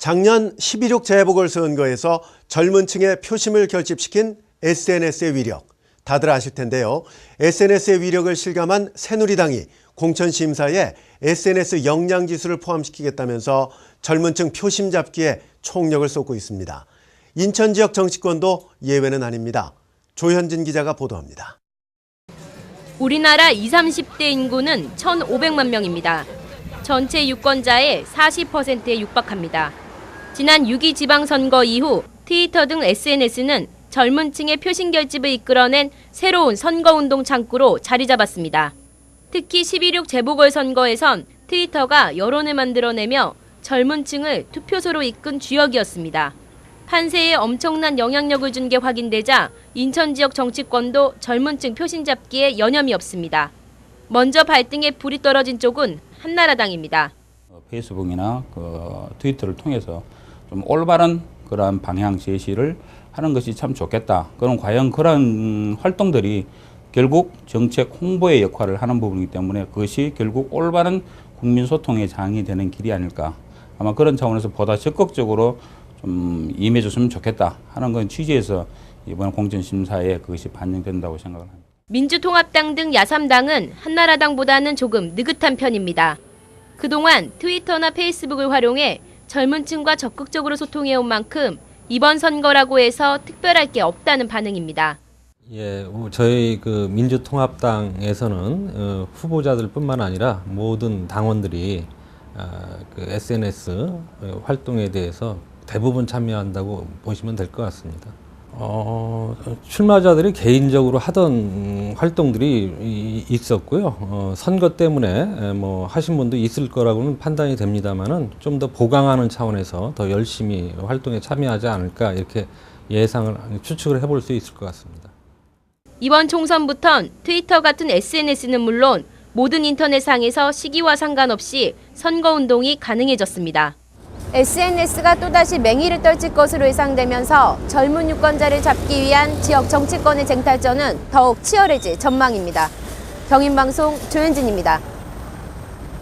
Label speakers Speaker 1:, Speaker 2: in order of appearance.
Speaker 1: 작년 11.6 재보궐선거에서 젊은 층의 표심을 결집시킨 SNS의 위력. 다들 아실 텐데요. SNS의 위력을 실감한 새누리당이 공천심사에 SNS 역량지수를 포함시키겠다면서 젊은 층 표심 잡기에 총력을 쏟고 있습니다. 인천 지역 정치권도 예외는 아닙니다. 조현진 기자가 보도합니다.
Speaker 2: 우리나라 20, 30대 인구는 1,500만 명입니다. 전체 유권자의 40%에 육박합니다. 지난 6.2 지방선거 이후 트위터 등 SNS는 젊은 층의 표심 결집을 이끌어낸 새로운 선거운동 창구로 자리 잡았습니다. 특히 11.6 재보궐선거에선 트위터가 여론을 만들어내며 젊은 층을 투표소로 이끈 주역이었습니다. 판세에 엄청난 영향력을 준 게 확인되자 인천 지역 정치권도 젊은 층 표심 잡기에 여념이 없습니다. 먼저 발등에 불이 떨어진 쪽은 한나라당입니다.
Speaker 3: 페이스북이나 트위터를 통해서 좀 올바른 그러한 방향 제시를 하는 것이 참 좋겠다. 그럼 과연 그런 활동들이 결국 정책 홍보의 역할을 하는 부분이기 때문에 그것이 결국 올바른 국민 소통의 장이 되는 길이 아닐까. 아마 그런 차원에서 보다 적극적으로 좀 임해줬으면 좋겠다 하는 건 취지에서 이번 공천심사에 그것이 반영된다고 생각을 합니다.
Speaker 2: 민주통합당 등 야3당은 한나라당보다는 조금 느긋한 편입니다. 그동안 트위터나 페이스북을 활용해 젊은 층과 적극적으로 소통해온 만큼 이번 선거라고 해서 특별할 게 없다는 반응입니다.
Speaker 4: 예, 저희 민주통합당에서는 후보자들뿐만 아니라 모든 당원들이 SNS 활동에 대해서 대부분 참여한다고 보시면 될 것 같습니다. 출마자들이 개인적으로 하던 활동들이 있었고요. 선거 때문에 하신 분도 있을 거라고는 판단이 됩니다만은 좀 더 보강하는 차원에서 더 열심히 활동에 참여하지 않을까 이렇게 추측을 해볼 수 있을 것 같습니다.
Speaker 2: 이번 총선부턴 트위터 같은 SNS는 물론 모든 인터넷상에서 시기와 상관없이 선거운동이 가능해졌습니다. SNS가 또다시 맹위를 떨칠 것으로 예상되면서 젊은 유권자를 잡기 위한 지역 정치권의 쟁탈전은 더욱 치열해질 전망입니다. 경인방송 조현진입니다.